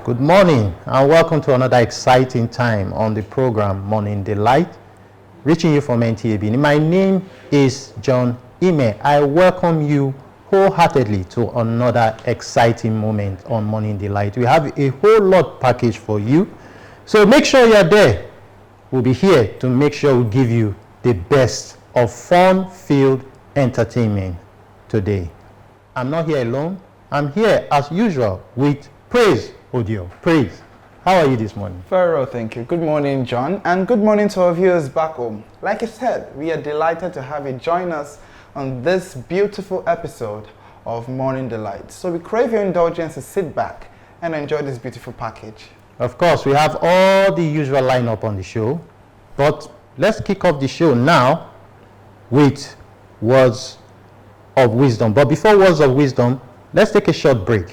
Good morning and welcome to another exciting time on the program Morning Delight, reaching you from NTAB. My name is John Ime. I welcome you wholeheartedly to another exciting moment on Morning Delight. We have a whole lot package for you, so make sure you're there. We'll be here to make sure we give you the best of fun-filled entertainment today. I'm not here alone. I'm here as usual with Praise Audio. Praise, how are you this morning? Very well, thank you. Good morning, John, and good morning to our viewers back home. Like I said, we are delighted to have you join us on this beautiful episode of Morning Delight. So we crave your indulgence to sit back and enjoy this beautiful package. Of course, we have all the usual lineup on the show, but let's kick off the show now with words of wisdom. But before words of wisdom, let's take a short break.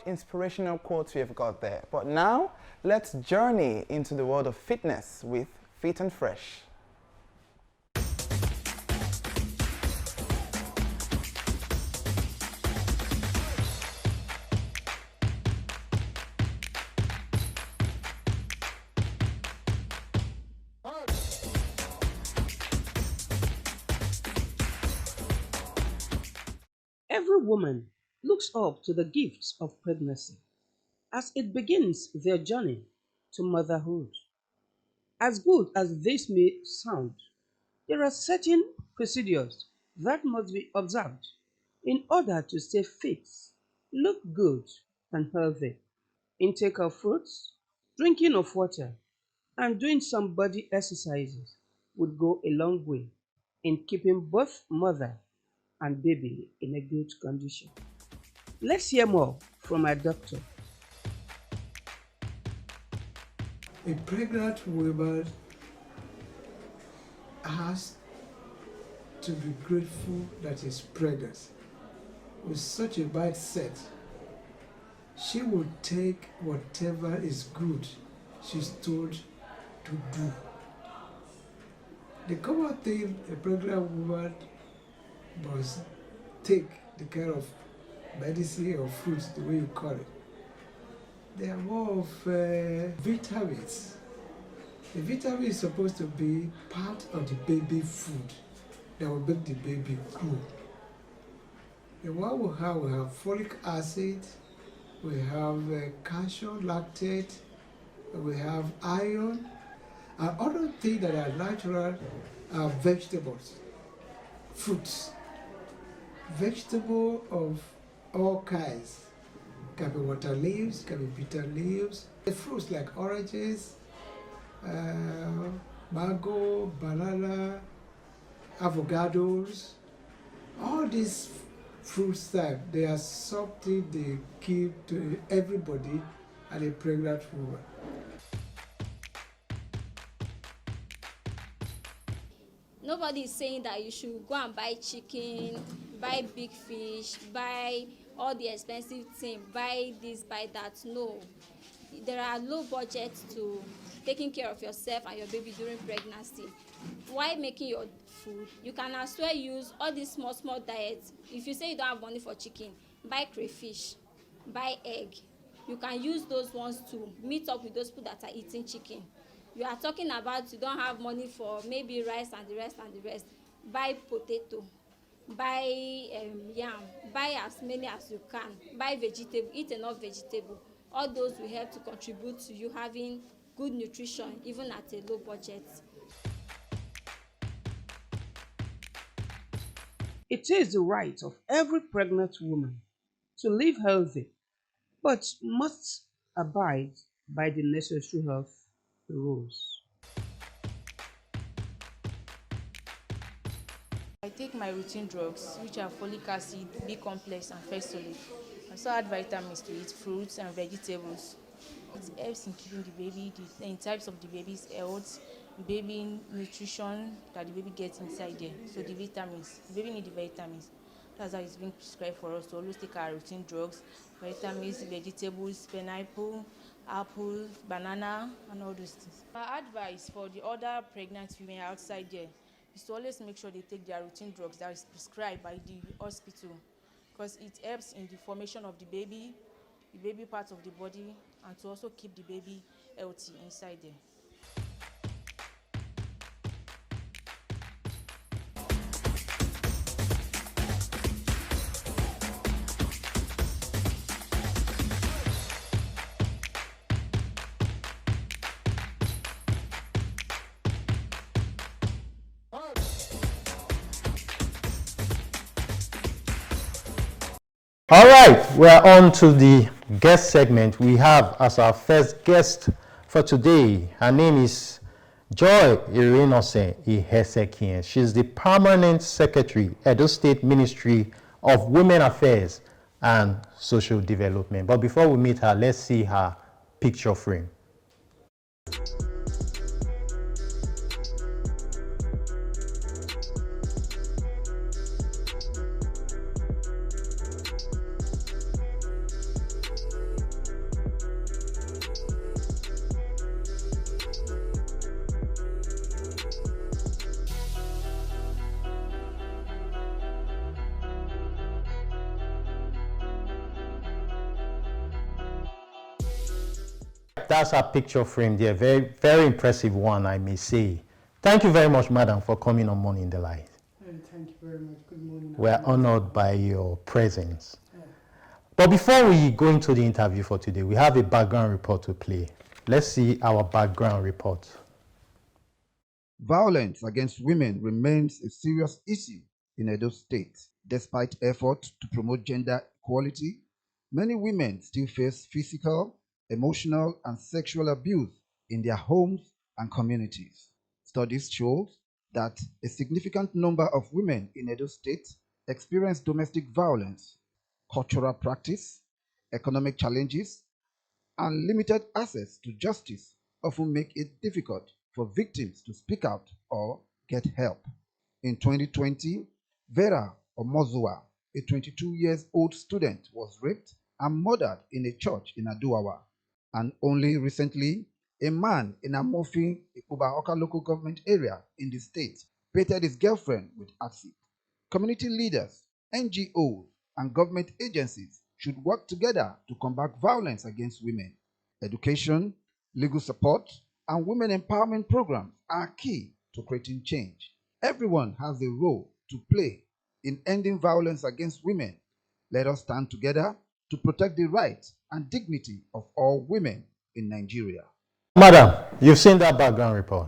Inspirational quotes we have got there. But now, let's journey into the world of fitness with Fit and Fresh. Every woman looks up to the gifts of pregnancy as it begins their journey to motherhood. As good as this may sound, there are certain procedures that must be observed in order to stay fit, look good, and healthy. Intake of fruits, drinking of water, and doing some body exercises would go a long way in keeping both mother and baby in a good condition. Let's hear more from our doctor. A pregnant woman has to be grateful that she's pregnant. With such a mindset, she will take whatever is good she's told to do. The common thing a pregnant woman must take the kind of medicine or fruits, the way you call it. They are more of vitamins. The vitamin is supposed to be part of the baby food that will make the baby grow. The one we have folic acid, we have calcium lactate, we have iron, and other things that are natural are vegetables, fruits. Vegetable of all kinds. Can be water leaves, can be bitter leaves. The fruits like oranges, mango, banana, avocados. All these fruits type, they are something they give to everybody and a pregnant woman. Nobody is saying that you should go and buy chicken, buy big fish, buy all the expensive things, buy this, buy that. No. There are low budgets to taking care of yourself and your baby during pregnancy. While making your food, you can as well use all these small diets. If you say you don't have money for chicken, buy crayfish. buy egg. You can use those ones to meet up with those people that are eating chicken. You are talking about you don't have money for maybe rice and the rest and the rest. Buy potato, buy yam, buy as many as you can, buy vegetable, eat enough vegetable. All those will help to contribute to you having good nutrition even at a low budget. It is the right of every pregnant woman to live healthy, but must abide by the necessary health rules. I take my routine drugs, which are folic acid, B complex, and festolate. I also add vitamins to eat fruits and vegetables. It helps in keeping the baby, in types of the baby's health, baby nutrition that the baby gets inside there. So the vitamins, the baby needs the vitamins. That's how it's being prescribed for us to always take our routine drugs, vitamins, vegetables, pineapple, apple, banana, and all those things. My advice for the other pregnant women outside there is to always make sure they take their routine drugs that is prescribed by the hospital, because it helps in the formation of the baby part of the body, and to also keep the baby healthy inside there. All right, we're on to the guest segment. We have as our first guest for today, her name is Joy Irenose Ihesekian. She's the Permanent Secretary, Edo State Ministry of Women Affairs and Social Development. But before we meet her, let's see her picture frame. That's our picture frame there. Very, very impressive one, I may say. Thank you very much, madam, for coming on Morning Delight. Thank you very much. Good morning. We're honored by your presence. But before we go into the interview for today, we have a background report to play. Let's see our background report. Violence against women remains a serious issue in Edo State. Despite efforts to promote gender equality, many women still face physical, emotional, and sexual abuse in their homes and communities. Studies show that a significant number of women in Edo State experience domestic violence. Cultural practice, economic challenges, and limited access to justice often make it difficult for victims to speak out or get help. In 2020, Vera Omozua, a 22-year-old student, was raped and murdered in a church in Aduawa. And only recently, a man in Amofi, Ikuba-Oka local government area in the state, painted his girlfriend with acid. Community leaders, NGOs, and government agencies should work together to combat violence against women. Education, legal support, and women empowerment programs are key to creating change. Everyone has a role to play in ending violence against women. Let us stand together to protect the rights and dignity of all women in Nigeria. Madam, you've seen that background report.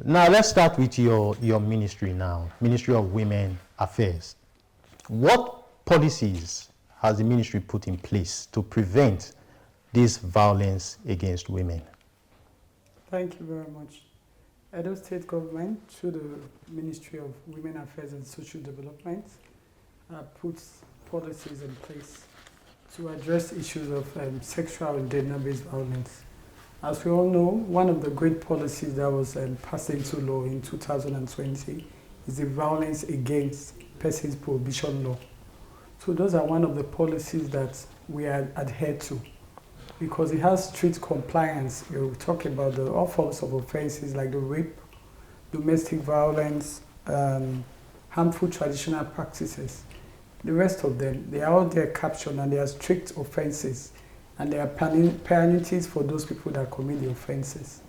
Now let's start with your ministry now, Ministry of Women Affairs. What policies has the ministry put in place to prevent this violence against women? Thank you very much. Edo State Government, through the Ministry of Women Affairs and Social Development, puts policies in place to address issues of sexual and gender-based violence. As we all know, one of the great policies that was passed into law in 2020 is the Violence Against Persons Prohibition Law. So those are one of the policies that we adhere to, because it has strict compliance. You talk about all forms of offenses like the rape, domestic violence, harmful traditional practices. the rest of them, they are all there captioned, and there are strict offenses, and there are penalties for those people that commit the offenses.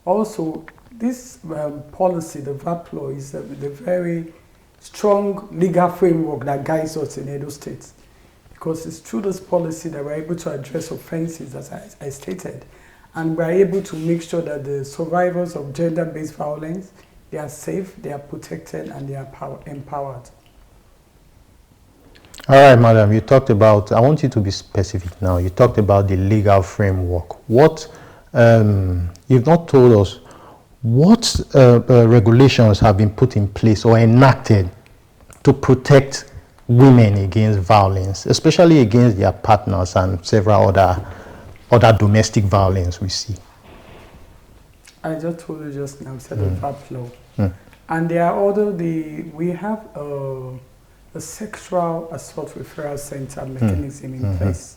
Also, this policy, the VAP law, is the very strong legal framework that guides us in Edo State, because it's through this policy that we're able to address offenses, as I stated, and we're able to make sure that the survivors of gender-based violence, they are safe, they are protected, and they are empowered. All right, madam, you talked about, I want you to be specific now. You talked about the legal framework. What, you've not told us, what regulations have been put in place or enacted to protect women against violence, especially against their partners and several other domestic violence we see? I just told you just now, said the VAP law. And there are other, we have a sexual assault referral center mechanism in place,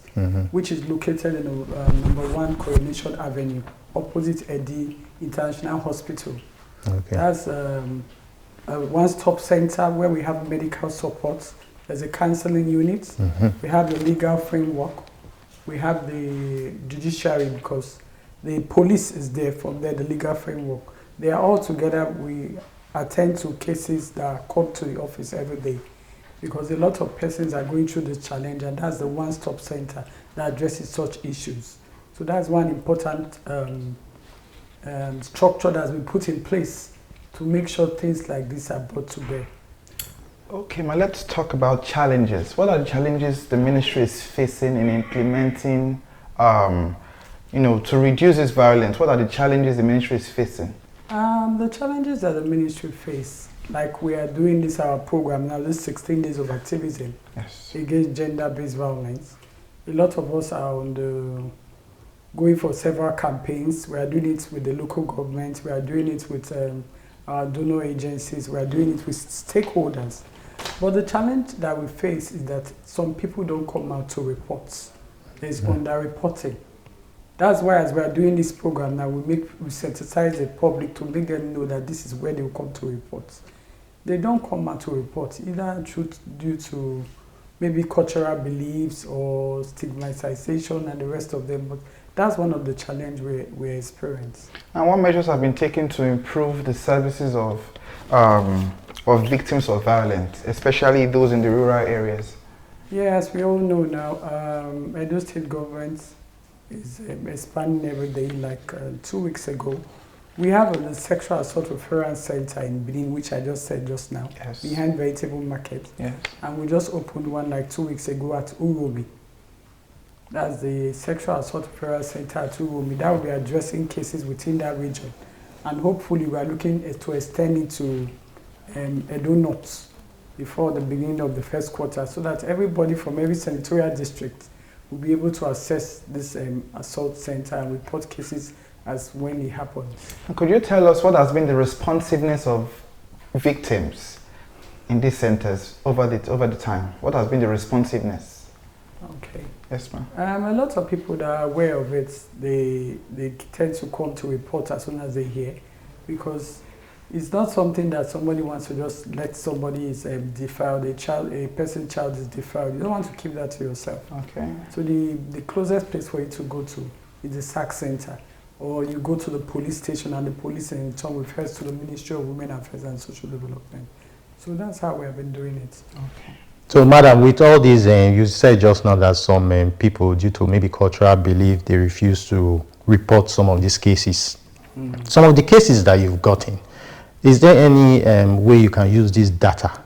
which is located in number 1 Coronation Avenue, opposite Eddie International Hospital. Okay. That's a one-stop center where we have medical support. There's a counseling unit. We have the legal framework. We have the judiciary, because the police is there from there, the legal framework. They are all together. We attend to cases that come to the office every day, because a lot of persons are going through this challenge, and that's the one-stop center that addresses such issues. So that's one important structure that's been put in place to make sure things like this are brought to bear. Okay, let's talk about challenges. What are the challenges the ministry is facing in implementing, to reduce this violence? What are the challenges the ministry is facing? The challenges that the ministry face, like we are doing this our program now, this 16 days of activism against gender-based violence. A lot of us are going for several campaigns. We are doing it with the local government. We are doing it with our donor agencies. We are doing it with stakeholders. But the challenge that we face is that some people don't come out to report. There's under-reporting. That's why, as we are doing this program now, we sensitize the public to make them know that this is where they will come to report. They don't come out to report, either due to maybe cultural beliefs or stigmatization and the rest of them. But that's one of the challenges we experience. And what measures have been taken to improve the services of victims of violence, especially those in the rural areas? Yeah, as we all know now, Edo State government is expanding every day. Like 2 weeks ago, we have a sexual assault referral center in Benin, which I just said just now, behind Vegetable Market. Yes. And we just opened one like 2 weeks ago at Uromi. That's the sexual assault referral center at Uromi. That will be addressing cases within that region. And hopefully we are looking to extend it to Edo North before the beginning of the first quarter, so that everybody from every senatorial district will be able to access this assault center and report cases as when it happens. Could you tell us what has been the responsiveness of victims in these centers over the time? What has been the responsiveness? Okay. Yes, ma'am. A lot of people that are aware of it, they tend to come to report as soon as they hear, because it's not something that somebody wants to just let somebody is defiled, a person's child is defiled. You don't want to keep that to yourself. Okay. So the closest place for you to go to is the SAC center, or you go to the police station, and the police in turn refers to the Ministry of Women Affairs and Social Development. So that's how we have been doing it. Okay. So, madam, with all these, you said just now that some people, due to maybe cultural belief, they refuse to report some of these cases. Some of the cases that you've gotten, is there any way you can use this data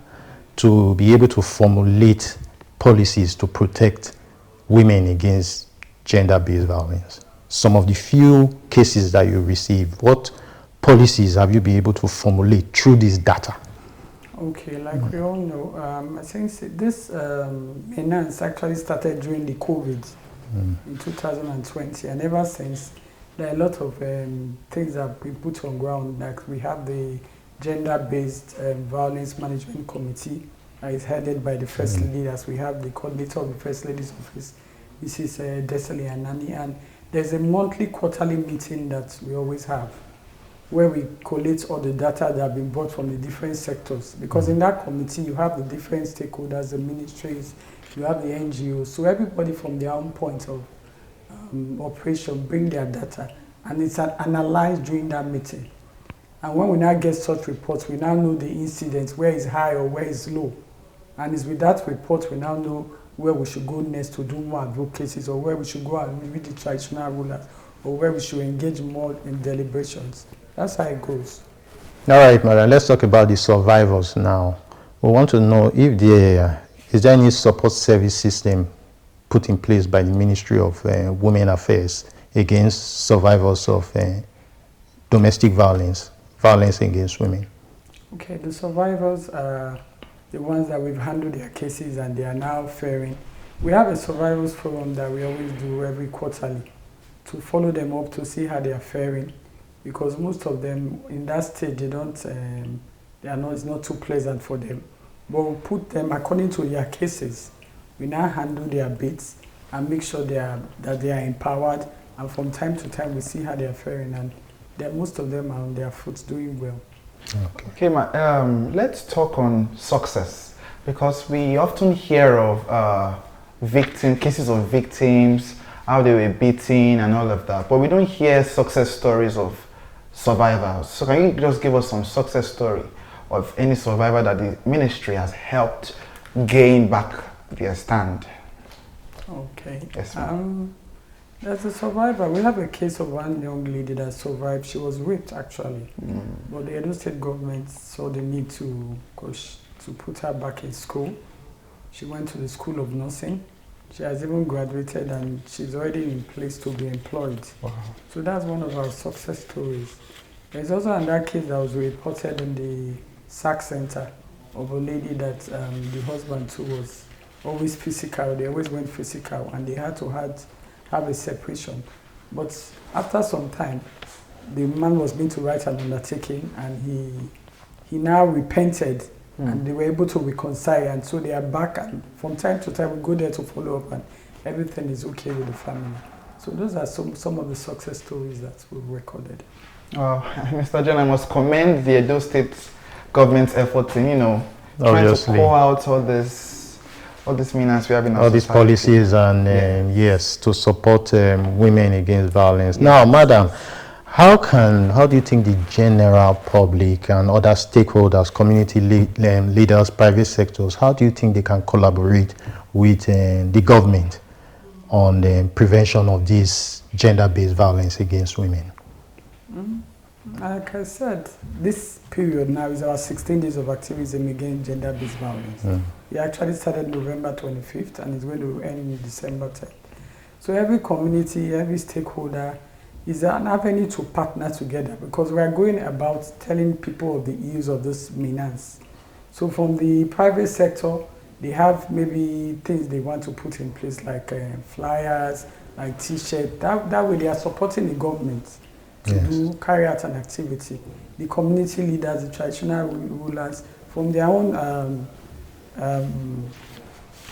to be able to formulate policies to protect women against gender-based violence? Some of the few cases that you receive, what policies have you been able to formulate through this data? Okay, like we all know, I think this menace actually started during the COVID in 2020, and ever since, there are a lot of things that have been put on ground. Like we have the Gender-Based Violence Management Committee that is headed by the First Lady, as we have the coordinator of the First Lady's office, Mrs. Desali Anani, and there's a monthly, quarterly meeting that we always have. where we collate all the data that have been brought from the different sectors. Because in that committee, you have the different stakeholders, the ministries, you have the NGOs. So everybody from their own point of operation bring their data, and it's analyzed during that meeting. And when we now get such reports, we now know the incidents, where is high or where is low. And it's with that report we now know where we should go next to do more advocacies, or where we should go and meet the traditional rulers, or where we should engage more in deliberations. That's how it goes. All right, madam, let's talk about the survivors now. We want to know if is there any support service system put in place by the Ministry of Women Affairs against survivors of domestic violence against women? Okay, the survivors are the ones that we've handled their cases and they are now faring. We have a survivors forum that we always do every quarterly to follow them up to see how they are faring, because most of them in that stage it's not too pleasant for them. But we put them according to their cases. We now handle their bits and make sure that they are empowered, and from time to time we see how they are faring, and most of them are on their foot doing well. Okay, let's talk on success, because we often hear of cases of victims, how they were beaten and all of that, but we don't hear success stories of survivors. So can you just give us some success story of any survivor that the ministry has helped gain back their stand? Okay. Yes, As a survivor, we have a case of one young lady that survived. She was raped, actually. But the Edo State government saw the need to put her back in school. She went to the School of Nursing. She has even graduated, and she's already in place to be employed. Wow. So that's one of our success stories. There's also another case that was reported in the SAC Center of a lady that the husband too was always physical. They always went physical, and they had to have a separation. But after some time, the man was going to write an undertaking, and he now repented, and they were able to reconcile, and so they are back, and from time to time we go there to follow up, and everything is okay with the family. So those are some of the success stories that we've recorded. Mr. John, I must commend the Edo State government's efforts in, trying to pour out all this menace we have in our all these policies and yes, to support women against violence. Now, madam, how do you think the general public and other stakeholders, community leaders, private sectors, how do you think they can collaborate with the government on the prevention of this gender-based violence against women? Like I said, this period now is our 16 days of activism against gender-based violence. We actually started November 25th and it's going to end in December 10th. So every community, every stakeholder is an avenue to partner together, because we are going about telling people of the ills of this menace. So from the private sector, they have maybe things they want to put in place, like flyers, like t-shirts. That way they are supporting the government to carry out an activity. The community leaders, the traditional rulers, from their own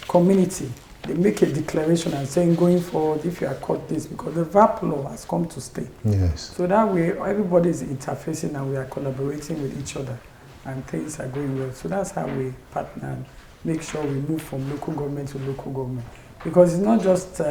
community, they make a declaration and saying, going forward, if you are caught this, because the VAP law has come to stay. Yes. So that way, everybody is interfacing and we are collaborating with each other, and things are going well. So that's how we partner and make sure we move from local government to local government. Because it's not just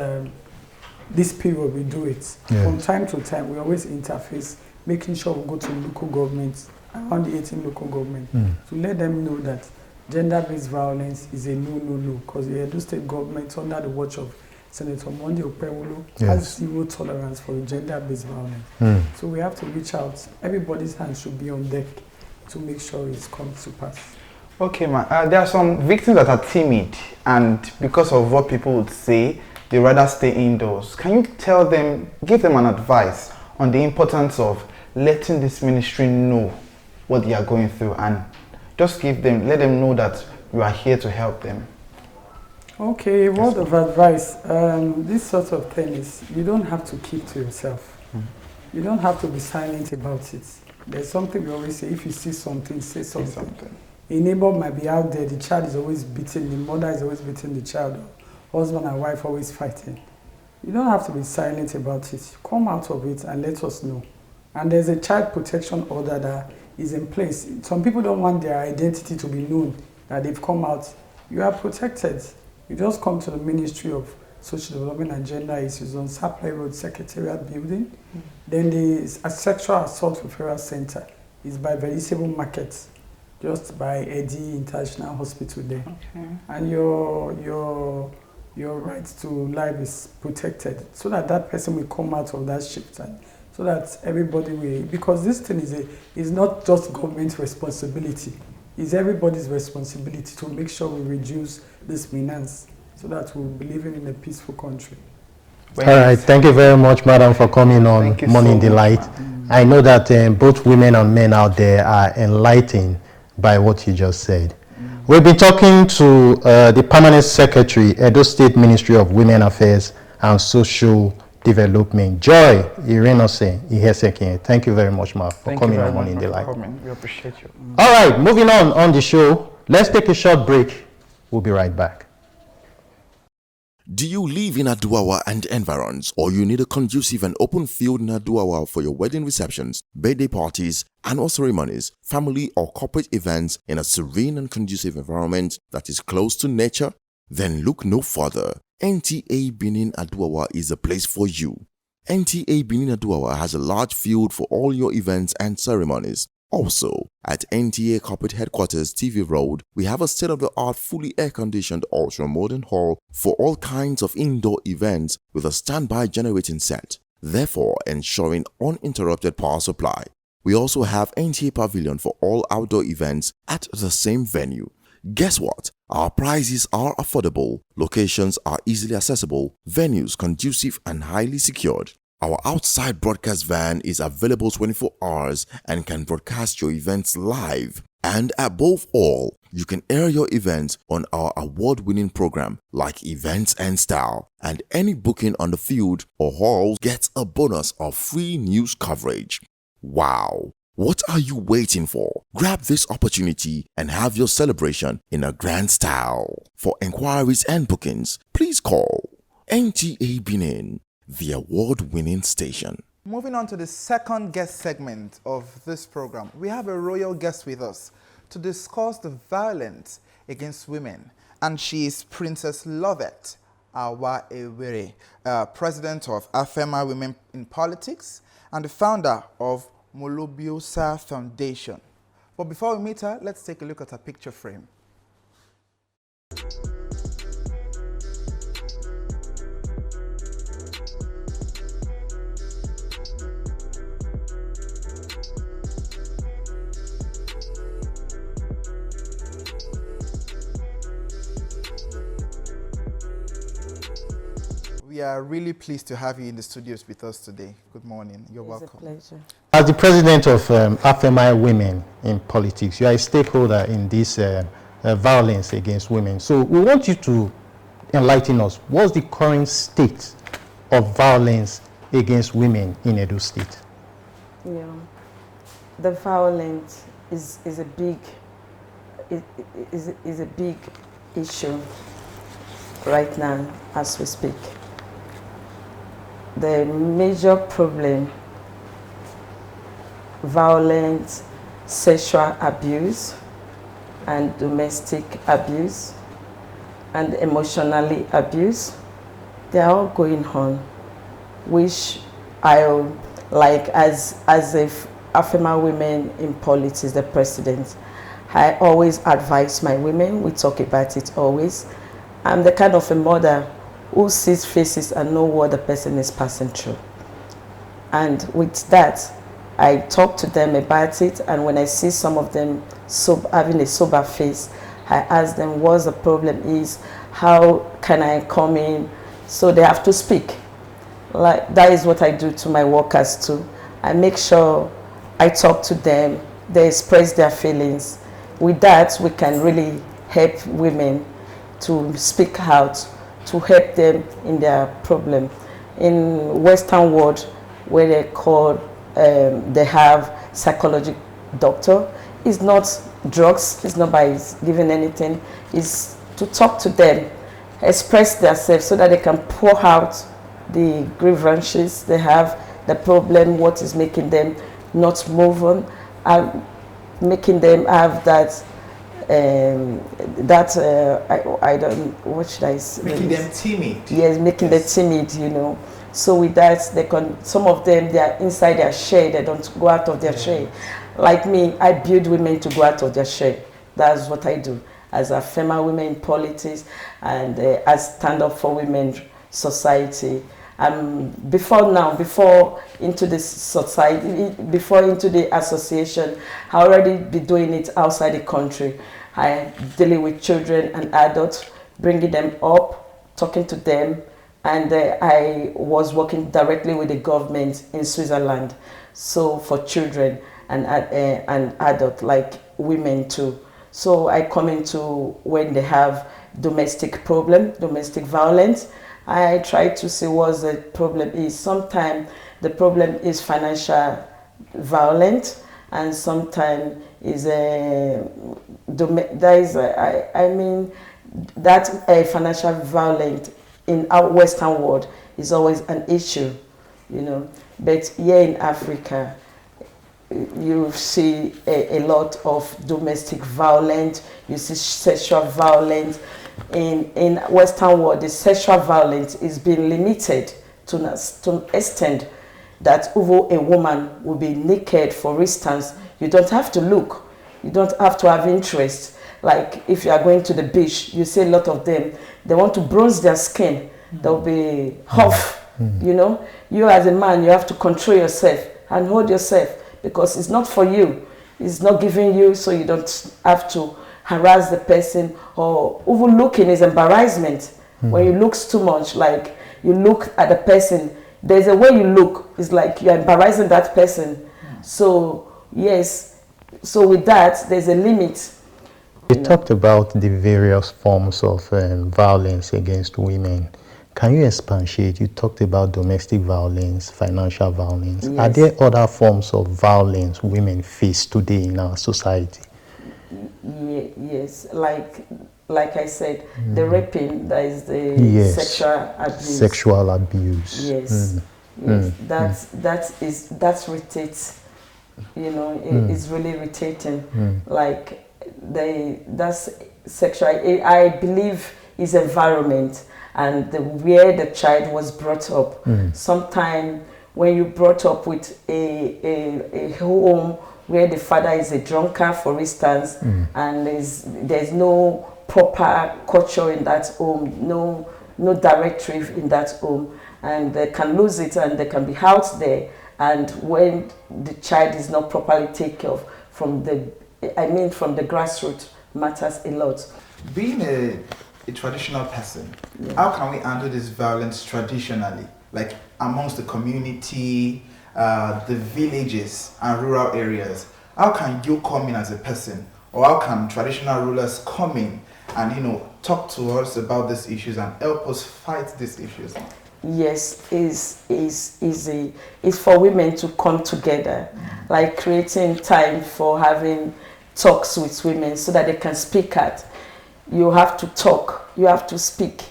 this period we do it. Yes. From time to time, we always interface, making sure we go to local governments, around the 18 local governments, to let them know that gender-based violence is a no, because the Edo State government, under the watch of Senator Monday Okpewolo, has zero tolerance for gender-based violence. So we have to reach out. Everybody's hands should be on deck to make sure it comes to pass. Okay, there are some victims that are timid, and because of what people would say, they rather stay indoors. Can you tell them, give them an advice on the importance of letting this ministry know what they are going through, and just let them know that you are here to help them? Okay, a word of advice. This sort of thing is, you don't have to keep to yourself. You don't have to be silent about it. There's something we always say, if you see something, say something. A neighbor might be out there, the child is always beating, the mother is always beating the child, husband and wife always fighting. You don't have to be silent about it. Come out of it and let us know. And there's a child protection order that is in place. Some people don't want their identity to be known, that they've come out. You are protected. You just come to the Ministry of Social Development and Gender Issues on Supply Road Secretariat Building. Then the Sexual Assault Referral Center is by Veritable Market, just by Eddie International Hospital there. Okay. And your right to life is protected, so that that person will come out of that shift, and so that everybody will, because this thing is not just government responsibility, it's everybody's responsibility to make sure we reduce this menace, so that we'll be living in a peaceful country. All right, thank you very much, madam, for coming on Thank you Morning so much, Delight. I know that both women and men out there are enlightened by what you just said. We've been talking to the Permanent Secretary, Edo State Ministry of Women Affairs and Social Development, Joy Irenose Ihesekin. Thank you very much, ma, for coming on Morning Delight. We appreciate you. All right, moving on the show. Let's take a short break. We'll be right back. Do you live in Aduawa and environs, or you need a conducive and open field in Aduawa for your wedding receptions, birthday parties, annual ceremonies, family or corporate events in a serene and conducive environment that is close to nature? Then look no further. NTA Benin Aduawa is a place for you. NTA Benin Aduawa has a large field for all your events and ceremonies. Also, at NTA Corporate Headquarters TV Road, we have a state-of-the-art fully air-conditioned ultra-modern hall for all kinds of indoor events with a standby generating set, therefore ensuring uninterrupted power supply. We also have NTA Pavilion for all outdoor events at the same venue. Guess what? Our prices are affordable, locations are easily accessible, venues conducive and highly secured. Our outside broadcast van is available 24 hours and can broadcast your events live. And above all, you can air your events on our award-winning program like Events and Style. And any booking on the field or halls gets a bonus of free news coverage. Wow! What are you waiting for? Grab this opportunity and have your celebration in a grand style. For inquiries and bookings, please call NTA Benin, the award-winning station. Moving on to the second guest segment of this program, we have a royal guest with us to discuss the violence against women, and she is Princess Lovett Awa Ewere, president of Afema Women in Politics and the founder of Molobiosa Foundation. But before we meet her, let's take a look at her picture frame. We are really pleased to have you in the studios with us today. Good morning. You're welcome. It's a pleasure. As the president of Afema Women in Politics, you are a stakeholder in this violence against women. So we want you to enlighten us. What's the current state of violence against women in Edo State? Yeah, the violence is a big is a big issue right now as we speak. The major problem: violence, sexual abuse, and domestic abuse, and emotionally abuse. They are all going on, which I like as if Afema Women in Politics, the president. I always advise my women. We talk about it always. I'm the kind of a mother who sees faces and know what the person is passing through. And with that, I talk to them about it, and when I see some of them having a sober face, I ask them what the problem is, how can I come in, so they have to speak. Like, that is what I do to my workers too. I make sure I talk to them, they express their feelings. With that, we can really help women to speak out, to help them in their problem. In Western world, where they call, they have psychological doctor, it's not drugs, it's not by giving anything, it's to talk to them, express themselves so that they can pour out the grievances they have, the problem, what is making them not move on, and making them have that I don't, what should I say? Making them timid. Yes, making them timid, you know. So with that, some of them, they are inside their shell, they don't go out of their shell. Like me, I build women to go out of their shell. That's what I do as a female women in politics and as stand up for women society. Before into the society, before into the association, I already be doing it outside the country. I dealing with children and adults, bringing them up, talking to them, and I was working directly with the government in Switzerland, so for children and adults, like women too. So I come into when they have domestic problem, domestic violence. I try to see what the problem is. Sometimes the problem is financial violence, and sometimes is financial violence in our Western world is always an issue, you know. But here in Africa, you see a lot of domestic violence. You see sexual violence. In Western world, the sexual violence is being limited to an extent that even a woman will be naked, for instance. You don't have to look. You don't have to have interest. Like if you are going to the beach, you see a lot of them, they want to bronze their skin. They'll be off, you know. You as a man, you have to control yourself and hold yourself, because it's not for you. It's not giving you, so you don't have to harass the person, or even looking is embarrassment. When you look too much, like you look at the person, there's a way you look, it's like you're embarrassing that person. So yes, so with that, there's a limit. You talked about the various forms of violence against women. Can you expatiate? You talked about domestic violence, financial violence. Yes. Are there other forms of violence women face today in our society? Yes, like I said, the raping, that is the sexual abuse. Sexual abuse. Yes, yes. That's irritates. You know, it's really irritating. Like that's sexual. I believe is environment and where the child was brought up. Sometimes when you brought up with a home where the father is a drunkard, for instance, and there's no proper culture in that home, no directive in that home, and they can lose it and they can be out there. And when the child is not properly taken care of from the grassroots, matters a lot. Being a traditional person, how can we handle this violence traditionally, like amongst the community, the villages and rural areas? How can you come in as a person, or how can traditional rulers come in and, you know, talk to us about these issues and help us fight these issues? Yes, is easy. It's for women to come together, like creating time for having talks with women so that they can speak out. You have to talk, you have to speak,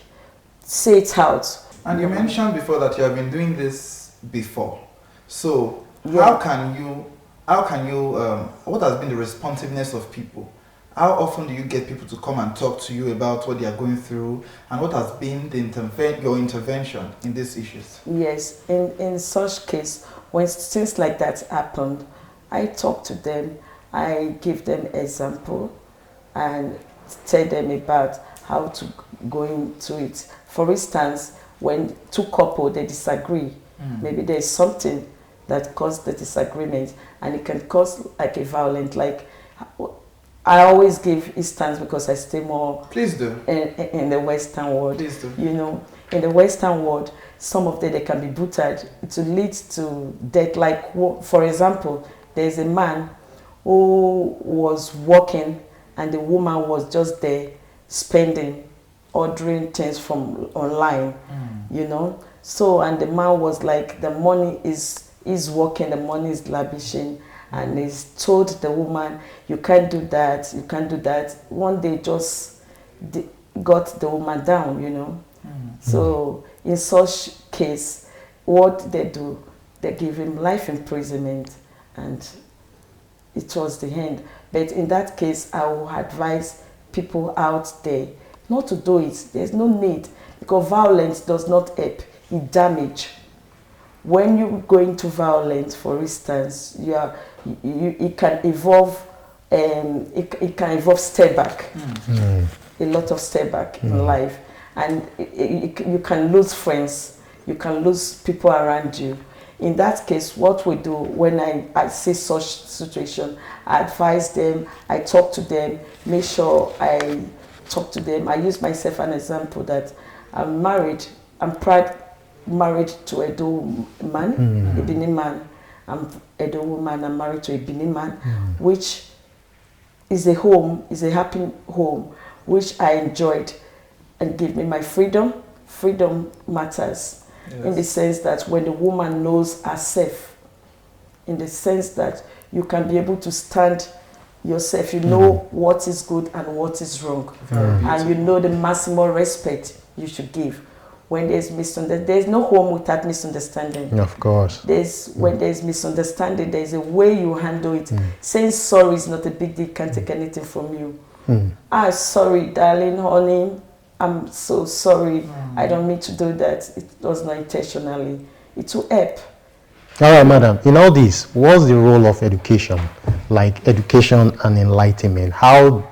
say it out. And you mentioned before that you have been doing this before. So how can you, what has been the responsiveness of people? How often do you get people to come and talk to you about what they are going through, and what has been your intervention in these issues? Yes, in such case, when things like that happen, I talk to them, I give them example and tell them about how to go into it. For instance, when two couples they disagree, maybe there's something that caused the disagreement, and it can cause like a violent, like I always give instance because I stay more Please do. In the Western world. Please do. You know, in the Western world, some of them they can be butchered to lead to death. Like for example, there's a man who was working and the woman was just there spending, ordering things from online, you know. So, and the man was like, the money is working, the money is lavishing, and he's told the woman, you can't do that, you can't do that. One day just got the woman down, you know. So in such case, what they do, they gave him life imprisonment, and it was the end. But in that case, I will advise people out there not to do it. There's no need, because violence does not help, it damages. When you go into violence, for instance, it can evolve, it can involve step back, a lot of step back in life, and you can lose friends, you can lose people around you. In that case, what we do when I see such situation, I advise them, I talk to them, make sure I talk to them. I use myself an example that I'm married, I'm proud married to a Edo man, a Benin man. I'm Edo woman, I'm married to a Benin man, which is a home, is a happy home, which I enjoyed and gave me my freedom. Freedom matters. Yes. In the sense that when the woman knows herself, in the sense that you can be able to stand yourself, you know what is good and what is wrong, and you know the maximum respect you should give. When there's misunderstanding, there's no home without misunderstanding. Of course. When there's misunderstanding, there's a way you handle it. Saying sorry is not a big deal, can't take anything from you. Sorry, darling, honey, I'm so sorry. I don't mean to do that. It was not intentionally. It will help. All right, madam. In all this, what's the role of education, like education and enlightenment? How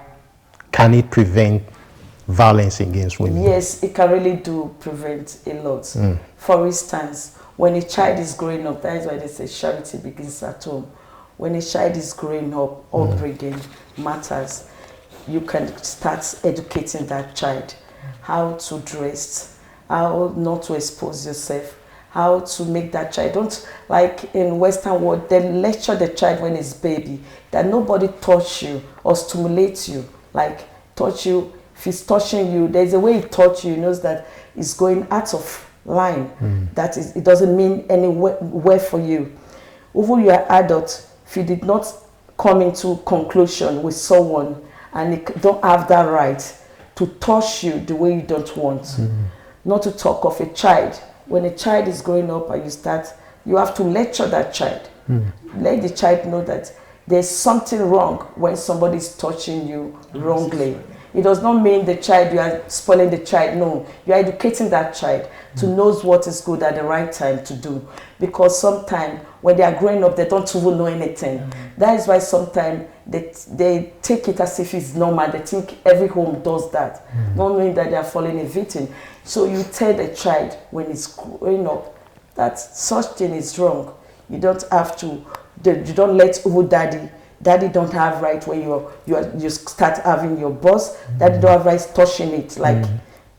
can it prevent violence against women? Yes, it can really do prevent a lot. For instance, when a child is growing up, that is why they say charity begins at home. When a child is growing up, upbringing matters. You can start educating that child. How to dress, how not to expose yourself, how to make that child, don't, like in Western world, they lecture the child when he's baby, that nobody touch you or stimulates you, like touch you, if he's touching you, there's a way he touch you, he knows that he's going out of line, that is, it doesn't mean anywhere for you. Even you are adult, if you did not come into conclusion with someone and you don't have that right to touch you the way you don't want. Not to talk of a child. When a child is growing up and you have to lecture that child. Let the child know that there's something wrong when somebody is touching you wrongly. It does not mean the child, you are spoiling the child. No, you are educating that child to know what is good at the right time to do. Because sometimes when they are growing up, they don't even know anything. That is why sometimes they take it as if it's normal. They think every home does that, not knowing that they are falling a victim. So you tell the child when it's growing up that such thing is wrong. You don't have to, you don't let daddy don't have right when you start having your boss. Daddy don't have right touching it. Like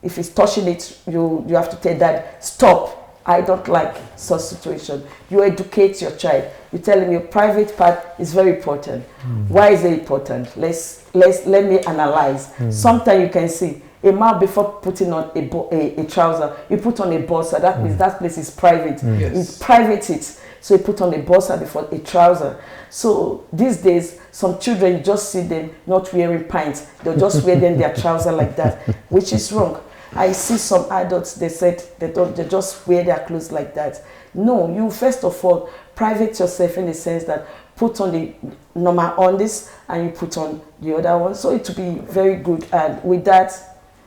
if he's touching it, you have to tell dad, stop. I don't like such situation. You educate your child. You tell him your private part is very important. Why is it important? Let me analyze. Sometimes you can see a man before putting on a trouser, you put on a boxer. That means that place is private. It's private it. So you put on a boxer before a trouser. So these days, some children, you just see them not wearing pants. They'll just wear them their trouser like that, which is wrong. I see some adults, they said they just wear their clothes like that. No, you first of all, private yourself in the sense that put on the normal on this and you put on the other one. So it will be very good. And with that,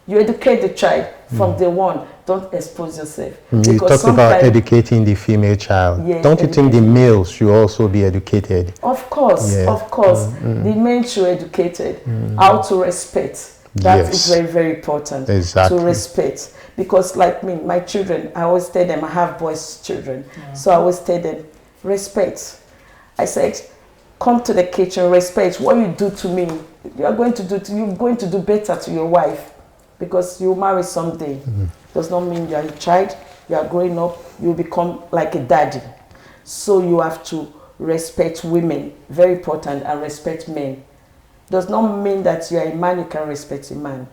you educate the child from day one. Don't expose yourself. You talked about educating the female child. Yes, don't you think the males should also be educated? Of course, of course. The men should be educated. How to respect. That is very, very important. Exactly. To respect. Because like me, my children, I always tell them, I have boys children. So I always tell them, respect. I said, come to the kitchen, respect. What you do to me, you're going to do better to your wife. Because you marry someday. Does not mean you're a child, you are growing up, you become like a daddy. So you have to respect women, very important, and respect men. Does not mean that you are a man, you can respect a man.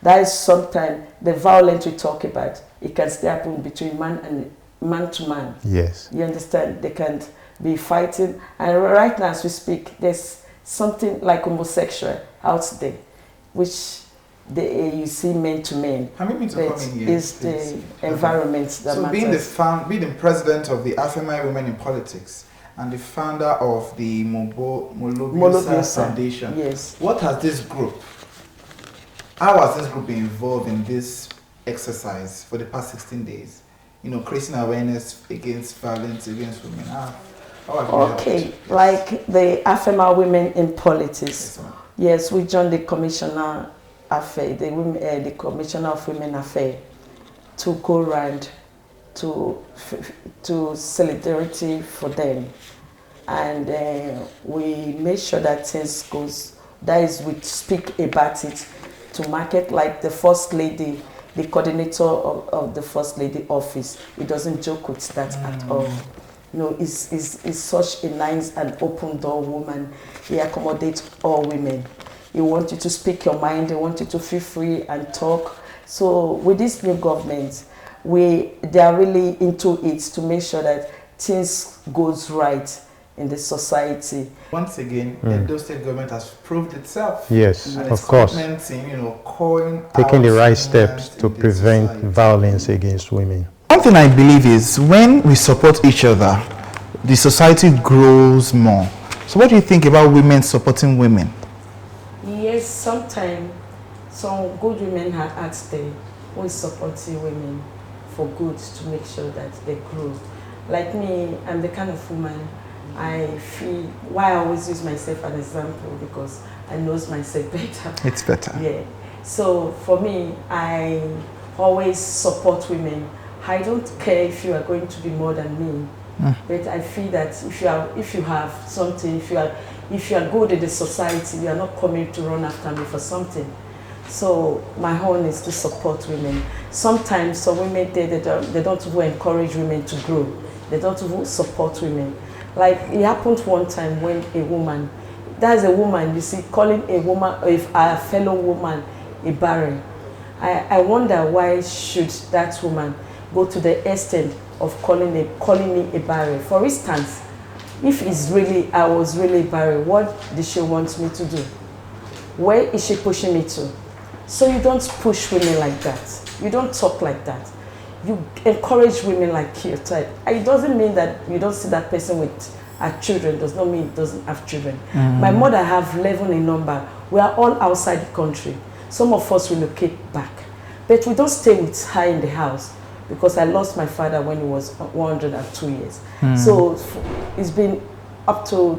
That is sometimes the violence we talk about. It can still happen between man and man to man. Yes. You understand? They can be fighting. And right now as we speak, there's something like homosexual out there, which you see men to men. Permit me to But come in here. it's the environment that So matters. being the president of the AFMI Women in Politics and the founder of the Molobiosa Foundation, yes. How has this group been involved in this exercise for the past 16 days? You know, creating awareness against violence against women. How have you helped? Like the AFMA Women in Politics. Yes, Yes, we joined the Commissioner Affairs, the Commissioner of Women Affairs, to go around to solidarity for them, and we make sure that things goes. That is, we speak about it to market, like the First Lady, the coordinator of the First Lady office. He doesn't joke with that at all. You know, is such a nice and open door woman. He accommodates all women. He wants you to speak your mind. He wants you to feel free and talk. So with this new government, they are really into it to make sure that things goes right in the society. Once again, the Edo State government has proved itself. Yes, and of course. Taking the right steps to prevent violence against women. One thing I believe is when we support each other, the society grows more. So what do you think about women supporting women? Yes, sometimes some good women are out there who is supporting women for good to make sure that they grow. Like me, I'm the kind of woman I feel, why I always use myself as an example, because I know myself better. It's better. Yeah. So for me, I always support women. I don't care if you are going to be more than me, but I feel that if you have something, if you are good in the society, you are not coming to run after me for something. So my own is to support women. Sometimes some women they don't even encourage women to grow. They don't even support women. Like it happened one time when a woman, that's a woman, you see, calling a woman, if a fellow woman, a barren. I wonder why should that woman go to the extent of calling me a barren. For instance, if I was really barren, what did she want me to do? Where is she pushing me to? So you don't push women like that. You don't talk like that. You encourage women like your type. It doesn't mean that you don't see that person with her children. Does not mean it doesn't have children. My mother have 11 in number. We are all outside the country. Some of us relocate back. But we don't stay with her in the house, because I lost my father when he was 102 years. So it's been up to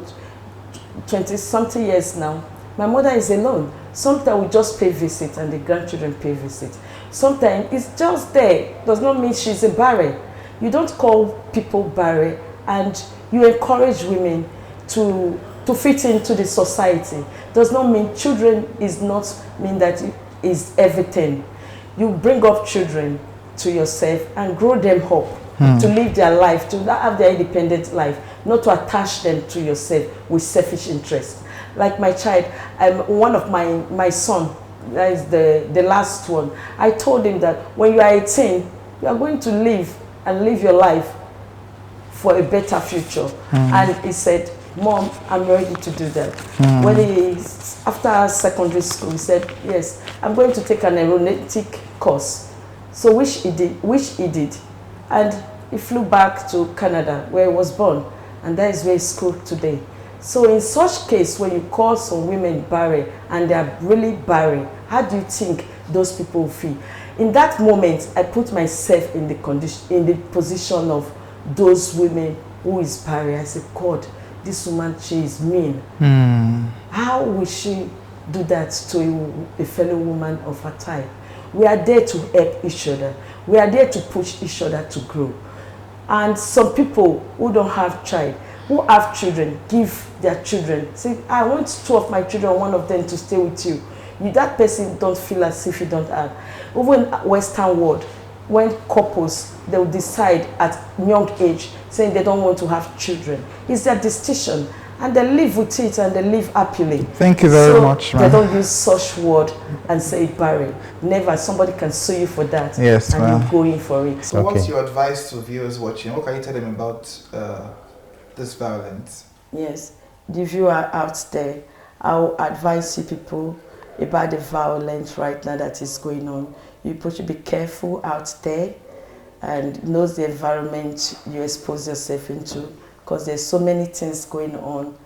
20-something years now. My mother is alone. Sometimes we just pay visit and the grandchildren pay visit. Sometimes it's just there. Does not mean she's a barren. You don't call people barren, and you encourage women to fit into the society. Does not mean children is not mean that it is everything. You bring up children to yourself and grow them up to live their life, to have their independent life, not to attach them to yourself with selfish interest. Like my child, one of my son, that is the last one, I told him that when you are 18, you are going to live your life for a better future. And he said, Mom, I'm ready to do that. When after secondary school, he said, yes, I'm going to take an aeronautic course. So which he did. And he flew back to Canada, where he was born. And that is where he's school today. So in such case, when you call some women barren and they are really barren, how do you think those people feel? In that moment, I put myself in the position of those women who is barren. I said, God, this woman, she is mean. How will she do that to a fellow woman of her type? We are there to help each other. We are there to push each other to grow. And some people who don't have child, who have children, give their children. Say, I want 2 of my children, 1 of them to stay with you. That person don't feel as if you don't have. Even Western world, when couples, they will decide at young age, saying they don't want to have children. It's their decision. And they live with it and they live happily. Thank you very much, ma'am. They don't use such word and say it barren. Never. Somebody can sue you for that. Yes, and you go in for it. So what's your advice to viewers watching? What can you tell them about this violence? Yes. The viewer out there, I will advise you people, about the violence right now that is going on. You people should be careful out there and know the environment you expose yourself into, because there's so many things going on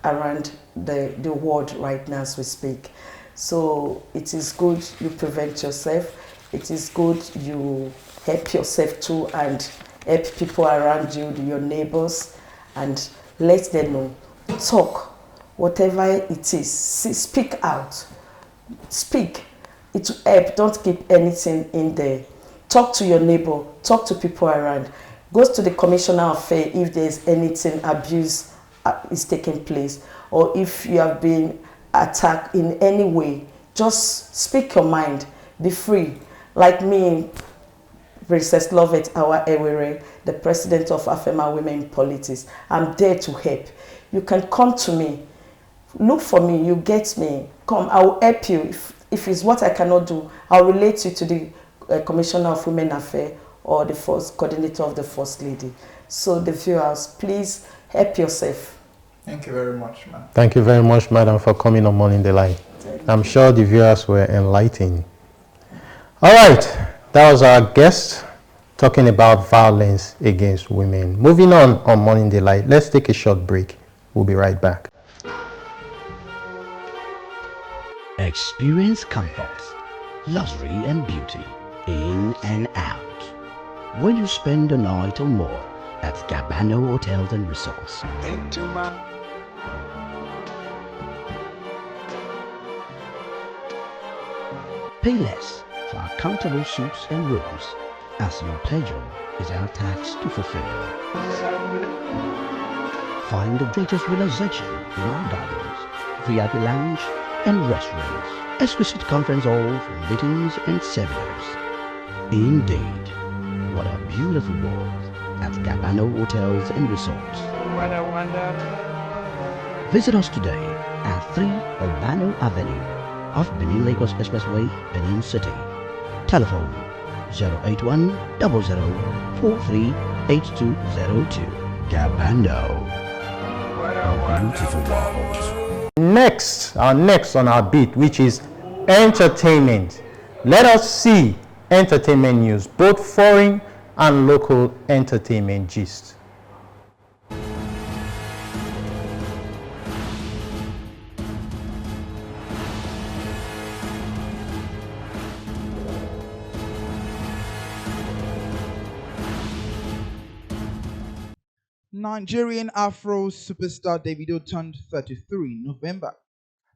around the world right now as we speak. So it is good you prevent yourself. It is good you help yourself too and help people around you, your neighbors, and let them know. Talk, whatever it is, speak out. Speak. It will help. Don't keep anything in there. Talk to your neighbor. Talk to people around. Go to the commissioner of fair if there's anything abuse is taking place, or if you have been attacked in any way. Just speak your mind. Be free. Like me, Princess Lovett Awa Ewere, the president of Afema Women in Politics. I'm there to help. You can come to me. Look for me. You get me. Come. I will help you. If it's what I cannot do, I'll relate you to the Commissioner of Women Affairs or the first coordinator of the First Lady. So the viewers, please help yourself. Thank you very much, ma'am. Thank you very much, madam, for coming on Morning Delight. I'm sure the viewers were enlightened. All right, that was our guest talking about violence against women. Moving on Morning Delight, let's take a short break. We'll be right back. Experience comfort, luxury and beauty in and out when you spend a night or more at Gabano Hotels and Resorts. Pay less for our comfortable suites and rooms, as your pleasure is our task to fulfill. Find the greatest relaxation in our gardens, VIP lounge and restaurants, exquisite conference halls, meetings and seminars. Indeed, what a beautiful world at Gabano Hotels and Resorts. What a wonder. Visit us today at 3 Albano Avenue off Benin Lagos Expressway, Benin City. Telephone 081 00438202. Gabano. A beautiful world. Next on our beat, which is entertainment. Let us see entertainment news, both foreign and local entertainment gist. Nigerian Afro superstar Davido turned 33 in November.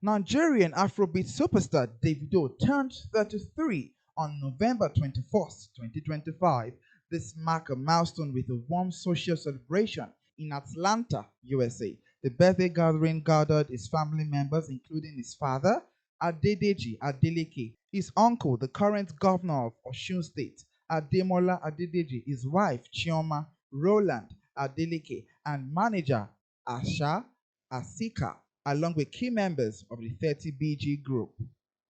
Nigerian Afrobeat superstar Davido turned 33 on November 21st, 2025. This marked a milestone with a warm social celebration in Atlanta, USA. The birthday gathering gathered his family members, including his father, Adedeji Adeleke, his uncle, the current governor of Osun State, Ademola Adedeji, his wife, Chioma, Roland Adeleke, and manager Asha Asika, along with key members of the 30BG group.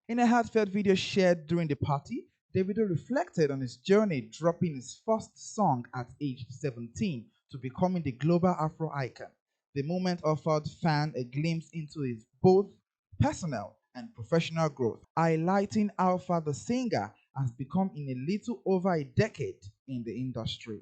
In a heartfelt video shared during the party, Davido reflected on his journey, dropping his first song at age 17 to becoming the global Afro icon. The moment offered fans a glimpse into his both personal and professional growth, highlighting how far the singer has become in a little over a decade in the industry.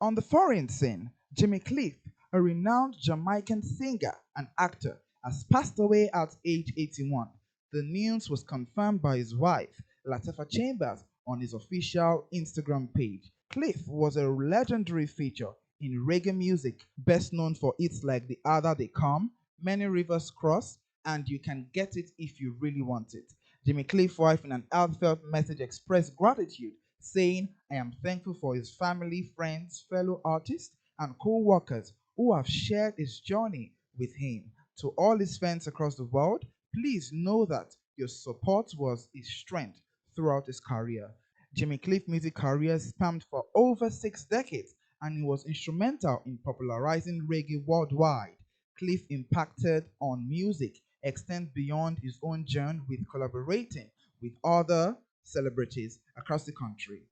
On the foreign scene, Jimmy Cliff, a renowned Jamaican singer and actor, has passed away at age 81. The news was confirmed by his wife, Latifah Chambers, on his official Instagram page. Cliff was a legendary figure in reggae music, best known for hits like The Harder They Come, Many Rivers Cross, and You Can Get It If You Really Want It. Jimmy Cliff's wife, in an heartfelt message, expressed gratitude, saying, "I am thankful for his family, friends, fellow artists, and co-workers who have shared his journey with him. To all his fans across the world, please know that your support was his strength throughout his career." Jimmy Cliff's music career spanned for over 6 decades, and he was instrumental in popularizing reggae worldwide. Cliff impacted on music extends beyond his own journey, with collaborating with other celebrities across the country.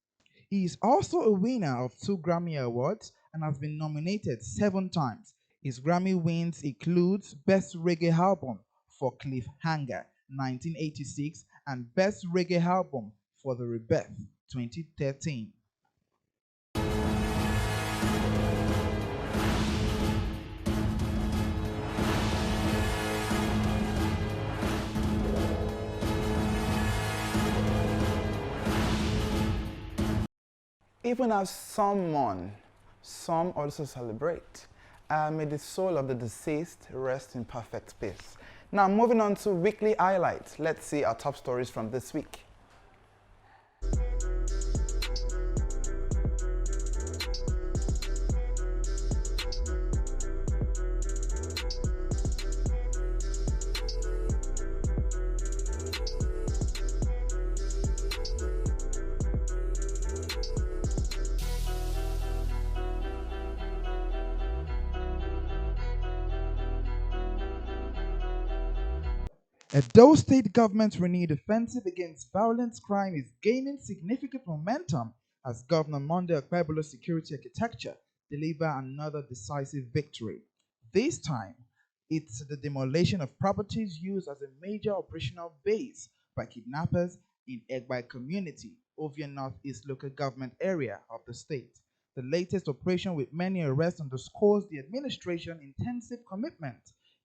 He is also a winner of 2 Grammy Awards and has been nominated 7 times. His Grammy wins includes Best Reggae Album for Cliffhanger 1986, and Best Reggae Album for the Rebirth 2013. Even as some mourn, some also celebrate. May the soul of the deceased rest in perfect peace. Now, moving on to weekly highlights. Let's see our top stories from this week. Edo State government's renewed offensive against violent crime is gaining significant momentum as Governor Monday Okpebolo's security architecture deliver another decisive victory. This time, it's the demolition of properties used as a major operational base by kidnappers in Egbai community, Ovia Northeast local government area of the state. The latest operation with many arrests underscores the administration's intensive commitment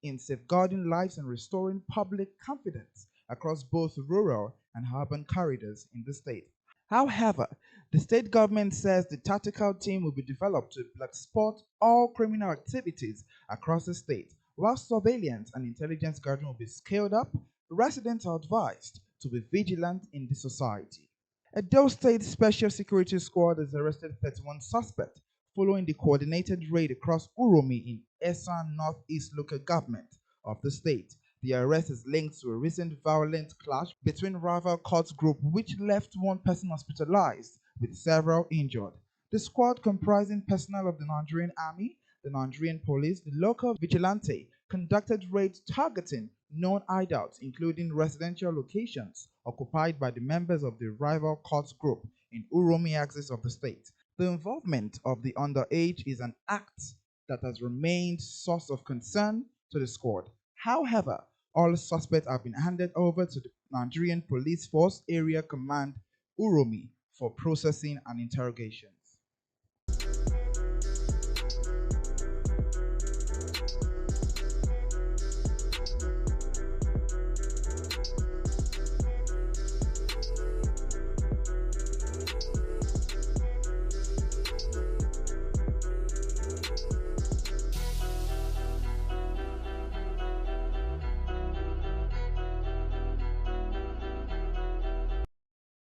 in safeguarding lives and restoring public confidence across both rural and urban corridors in the state. However, the state government says the tactical team will be developed to black spot all criminal activities across the state. While surveillance and intelligence gathering will be scaled up, residents are advised to be vigilant in the society. Edo State Special Security Squad has arrested 31 suspects following the coordinated raid across Uromi in Esan Northeast local government of the state. The arrest is linked to a recent violent clash between rival cult groups which left one person hospitalized with several injured. The squad, comprising personnel of the Nigerian Army, the Nigerian Police, the local vigilante, conducted raids targeting known hideouts, including residential locations occupied by the members of the rival cult group in Uromi axis of the state. The involvement of the underage is an act that has remained source of concern to the squad. However, all suspects have been handed over to the Nigerian Police Force Area Command Uromi for processing and interrogations.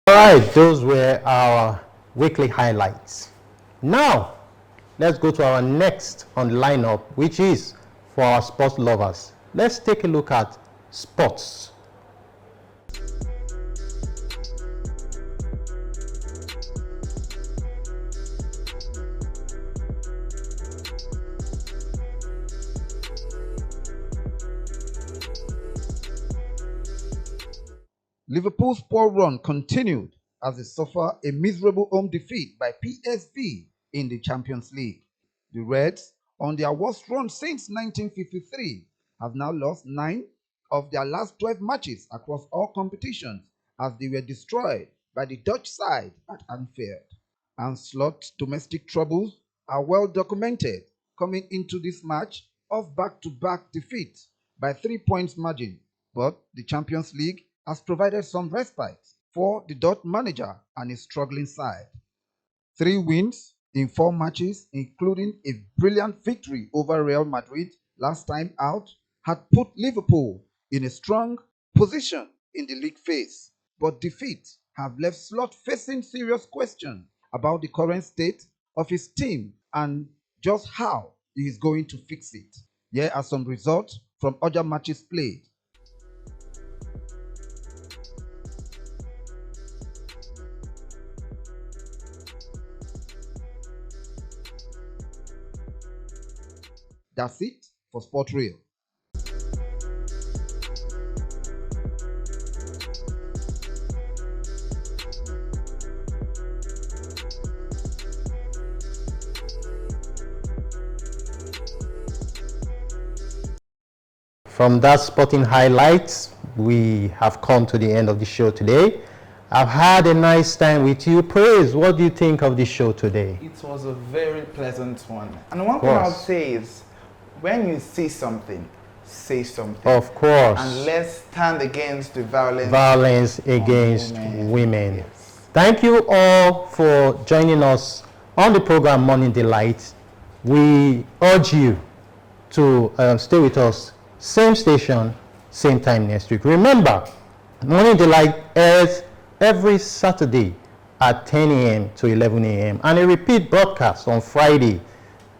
Alright, those were our weekly highlights. Now, let's go to our next on the lineup, which is for our sports lovers. Let's take a look at sports. Liverpool's poor run continued as they suffer a miserable home defeat by PSV in the Champions League. The Reds, on their worst run since 1953, have now lost 9 of their last 12 matches across all competitions as they were destroyed by the Dutch side at Anfield. Ancelot's domestic troubles are well documented, coming into this match off back-to-back defeats by 3 points margin, but the Champions League has provided some respite for the Dutch manager and his struggling side. 3 wins in 4 matches, including a brilliant victory over Real Madrid last time out, had put Liverpool in a strong position in the league phase. But defeats have left Slot facing serious questions about the current state of his team and just how he is going to fix it. Here are some results from other matches played. That's it for Sport Reel. From that sporting highlights, we have come to the end of the show today. I've had a nice time with you. Praise, what do you think of the show today? It was a very pleasant one. And one thing I'll say is, when you see something, say something. Of course. And let's stand against the violence against women. Yes. Thank you all for joining us on the program Morning Delight. We urge you to stay with us, same station, same time next week. Remember, Morning Delight airs every Saturday at 10 a.m. to 11 a.m. and a repeat broadcast on Friday,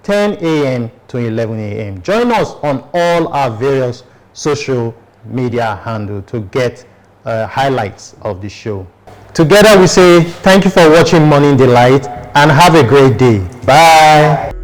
10 a.m. to 11 a.m. Join us on all our various social media handles to get highlights of the show. Together we say thank you for watching Morning Delight and have a great day. Bye.